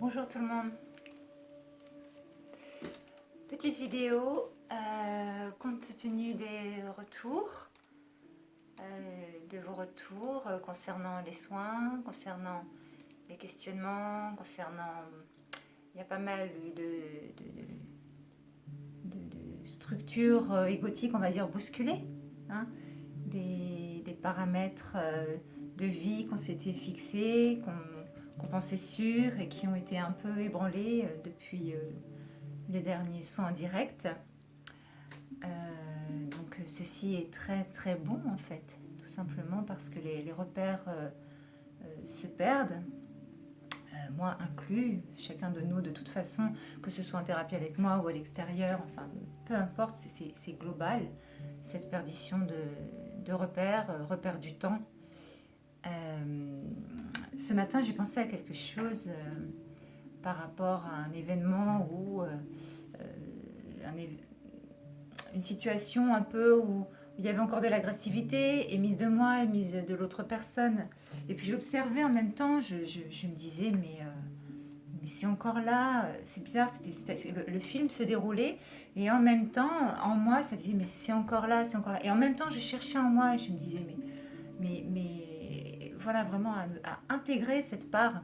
Bonjour tout le monde. Petite vidéo compte tenu des retours, de vos retours concernant les soins, concernant les questionnements, concernant... Il y a pas mal de structures égotiques, on va dire, bousculées, hein, des paramètres de vie qu'on s'était fixés, qu'on pensait sûrs et qui ont été un peu ébranlés depuis le dernier soin en direct. Donc ceci est très très bon en fait, tout simplement parce que les repères se perdent, moi inclus, chacun de nous de toute façon, que ce soit en thérapie avec moi ou à l'extérieur, enfin peu importe, c'est global, cette perdition de repères, repères du temps. Ce matin j'ai pensé à quelque chose par rapport à un événement où une situation un peu où il y avait encore de l'agressivité émise de moi, émise de l'autre personne. Et puis j'observais en même temps, je me disais, mais c'est encore là, c'est bizarre, le film se déroulait, et en même temps, en moi, ça disait, mais c'est encore là, c'est encore là. Et en même temps, je cherchais en moi, et je me disais, mais voilà, vraiment à intégrer cette part,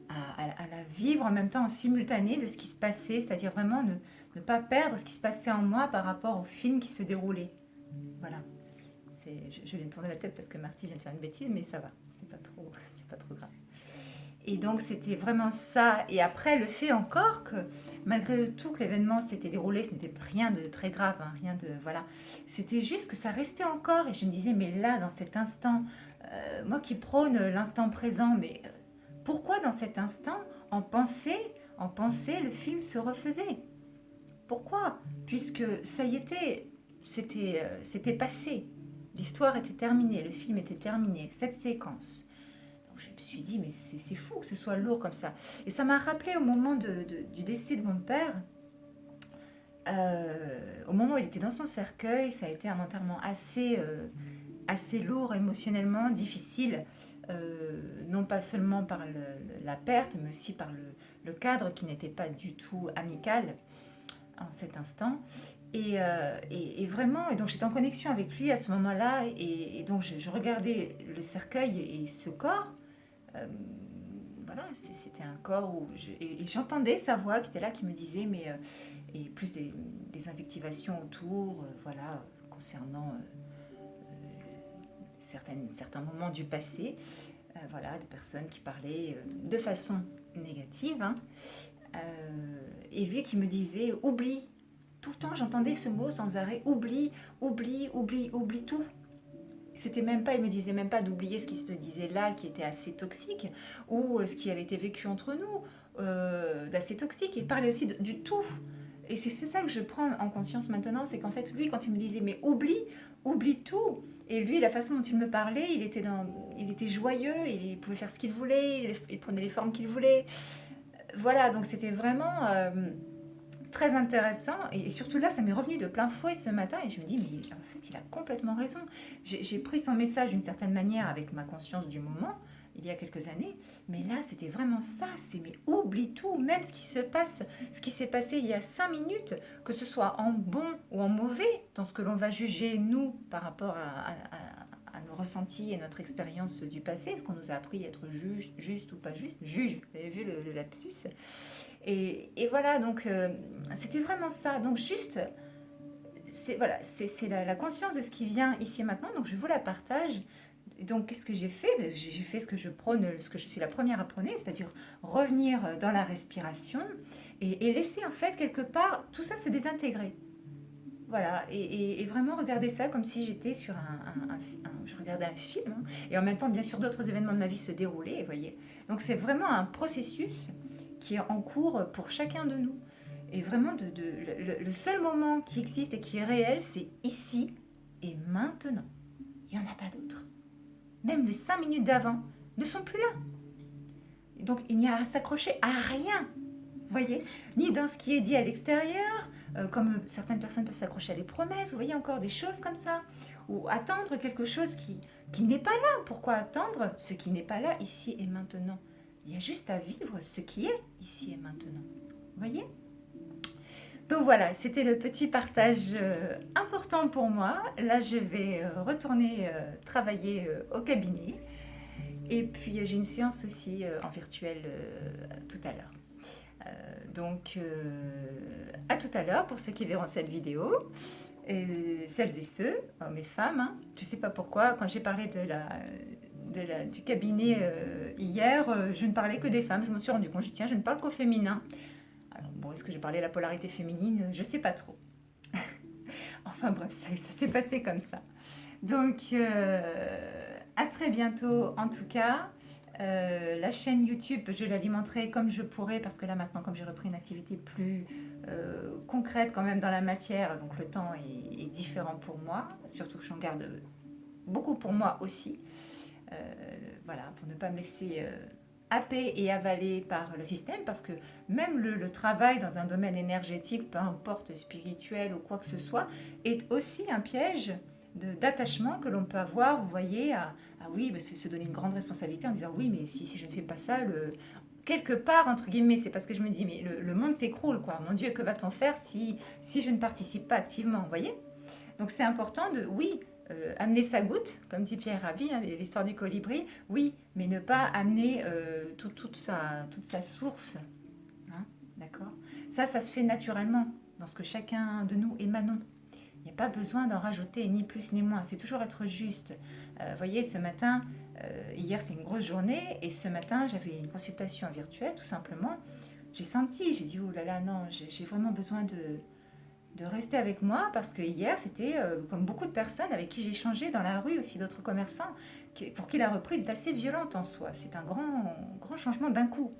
à la vivre en même temps en simultané de ce qui se passait, c'est-à-dire vraiment ne pas perdre ce qui se passait en moi par rapport au film qui se déroulait. Voilà. Je viens de tourner la tête parce que Marty vient de faire une bêtise, mais ça va, c'est pas trop grave. Et donc c'était vraiment ça. Et après, le fait encore que malgré le tout que l'événement s'était déroulé, ce n'était rien de très grave, hein, rien de... Voilà. C'était juste que ça restait encore. Et je me disais, mais là, dans cet instant, moi qui prône l'instant présent, mais pourquoi dans cet instant, en pensée, le film se refaisait? Pourquoi? Puisque ça y était, c'était passé. L'histoire était terminée, le film était terminé, cette séquence. Donc je me suis dit, mais c'est fou que ce soit lourd comme ça. Et ça m'a rappelé au moment du décès de mon père, au moment où il était dans son cercueil, ça a été un enterrement assez lourd émotionnellement, difficile, non pas seulement par la perte, mais aussi par le cadre qui n'était pas du tout amical en cet instant. Et vraiment, et donc j'étais en connexion avec lui à ce moment-là, et donc je regardais le cercueil et ce corps. euh, voilà, c'était un corps où et j'entendais sa voix qui était là, qui me disait, et plus des invectivations autour, voilà, concernant certains moments du passé, voilà, de personnes qui parlaient de façon négative, hein, et lui qui me disait, oublie. Tout le temps, j'entendais ce mot sans arrêt, oublie, oublie, oublie, oublie tout. C'était même pas, il me disait même pas d'oublier ce qui se disait là, qui était assez toxique, ou ce qui avait été vécu entre nous, d'assez toxique. Il parlait aussi du tout. Et c'est ça que je prends en conscience maintenant, c'est qu'en fait, lui, quand il me disait, mais oublie, oublie tout. Et lui, la façon dont il me parlait, il était joyeux, il pouvait faire ce qu'il voulait, il prenait les formes qu'il voulait. Voilà, donc c'était vraiment très intéressant. Et surtout là, ça m'est revenu de plein fouet ce matin. Et je me dis, mais en fait, il a complètement raison. J'ai pris son message d'une certaine manière avec ma conscience du moment, il y a quelques années. Mais là, c'était vraiment ça. C'est, mais oublie tout. Même ce qui se passe, ce qui s'est passé il y a 5 minutes, que ce soit en bon ou en mauvais, dans ce que l'on va juger, nous, par rapport à nos ressentis et notre expérience du passé, ce qu'on nous a appris à être juste ou pas juste, juge, vous avez vu le lapsus. Et voilà, donc c'était vraiment ça. Donc juste, c'est voilà, c'est la conscience de ce qui vient ici et maintenant. Donc je vous la partage. Donc qu'est-ce que j'ai fait? J'ai fait ce que je prône, ce que je suis la première à prôner, c'est-à-dire revenir dans la respiration et laisser en fait quelque part tout ça se désintégrer. Voilà, et vraiment regarder ça comme si j'étais sur je regardais un film, hein, et en même temps, bien sûr, d'autres événements de ma vie se déroulaient, vous voyez. Donc c'est vraiment un processus qui est en cours pour chacun de nous. Et vraiment, le seul moment qui existe et qui est réel, c'est ici et maintenant. Il n'y en a pas d'autre. Même les 5 minutes d'avant ne sont plus là. Donc il n'y a à s'accrocher à rien, voyez, ni dans ce qui est dit à l'extérieur, comme certaines personnes peuvent s'accrocher à des promesses, vous voyez encore des choses comme ça, ou attendre quelque chose qui n'est pas là. Pourquoi attendre ce qui n'est pas là ici et maintenant? Il y a juste à vivre ce qui est ici et maintenant. Vous voyez? Donc voilà, c'était le petit partage important pour moi. Là, je vais retourner travailler au cabinet. Et puis, j'ai une séance aussi en virtuel tout à l'heure. À tout à l'heure pour ceux qui verront cette vidéo. Et celles et ceux, hommes et femmes. Hein. Je ne sais pas pourquoi, quand j'ai parlé du cabinet hier, je ne parlais que des femmes. Je me suis rendu compte, tiens, je ne parle qu'au féminin. Alors bon, est-ce que j'ai parlé de la polarité féminine? Je ne sais pas trop. Enfin bref, ça s'est passé comme ça. Donc, à très bientôt en tout cas. La chaîne YouTube, je l'alimenterai comme je pourrai parce que là maintenant, comme j'ai repris une activité plus concrète quand même dans la matière, donc le temps est différent pour moi, surtout que j'en garde beaucoup pour moi aussi. Voilà, pour ne pas me laisser happer et avaler par le système, parce que même le travail dans un domaine énergétique, peu importe spirituel ou quoi que ce soit, est aussi un piège d'attachement que l'on peut avoir, vous voyez, ah oui, se donner une grande responsabilité en disant oui, mais si je ne fais pas ça, quelque part, entre guillemets, c'est parce que je me dis, mais le monde s'écroule, quoi. Mon Dieu, que va-t-on faire si je ne participe pas activement, vous voyez? Donc c'est important de, oui, amener sa goutte, comme dit Pierre Rabhi, hein, l'histoire du colibri, oui, mais ne pas amener toute sa source, hein, d'accord? Ça se fait naturellement, dans ce que chacun de nous émanons. Il n'y a pas besoin d'en rajouter ni plus ni moins, c'est toujours être juste. Vous voyez, ce matin, hier c'est une grosse journée, et ce matin j'avais une consultation virtuelle, tout simplement. J'ai dit, oh là là, non, j'ai vraiment besoin de rester avec moi, parce que hier c'était, comme beaucoup de personnes avec qui j'ai échangé dans la rue, aussi d'autres commerçants, pour qui la reprise est assez violente en soi. C'est un grand changement d'un coup.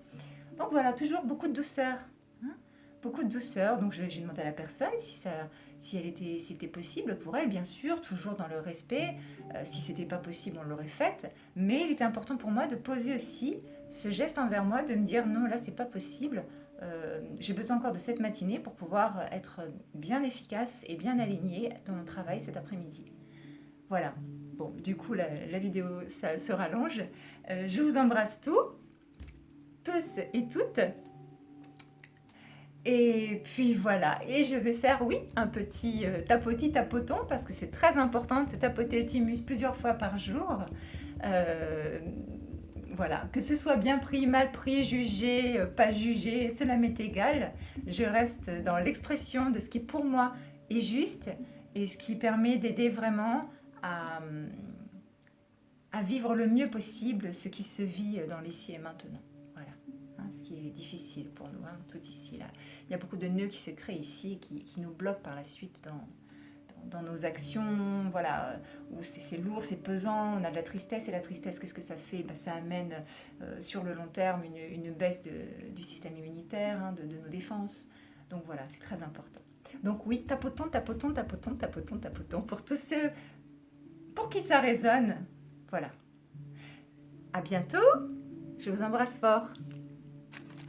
Donc voilà, toujours beaucoup de douceur. Hein, beaucoup de douceur. Donc j'ai demandé à la personne si c'était possible pour elle, bien sûr, toujours dans le respect. Si c'était pas possible, on l'aurait fait. Mais il était important pour moi de poser aussi ce geste envers moi, de me dire non, là c'est pas possible. J'ai besoin encore de cette matinée pour pouvoir être bien efficace et bien alignée dans mon travail cet après-midi. Voilà. Bon, du coup, la vidéo ça se rallonge. Je vous embrasse tous et toutes. Et puis voilà, et je vais faire, oui, un petit tapoton, parce que c'est très important de se tapoter le thymus plusieurs fois par jour. Voilà, que ce soit bien pris, mal pris, jugé, pas jugé, cela m'est égal. Je reste dans l'expression de ce qui pour moi est juste, et ce qui permet d'aider vraiment à vivre le mieux possible ce qui se vit dans l'ici et maintenant. Voilà, hein, ce qui est difficile pour nous, hein, tout ici, là. Il y a beaucoup de nœuds qui se créent ici, qui nous bloquent par la suite dans nos actions, voilà, où c'est lourd, c'est pesant, on a de la tristesse, et la tristesse, qu'est-ce que ça fait? Ben, ça amène sur le long terme une baisse du système immunitaire, hein, de nos défenses. Donc voilà, c'est très important. Donc oui, tapotons pour tous ceux pour qui ça résonne. Voilà. À bientôt, je vous embrasse fort.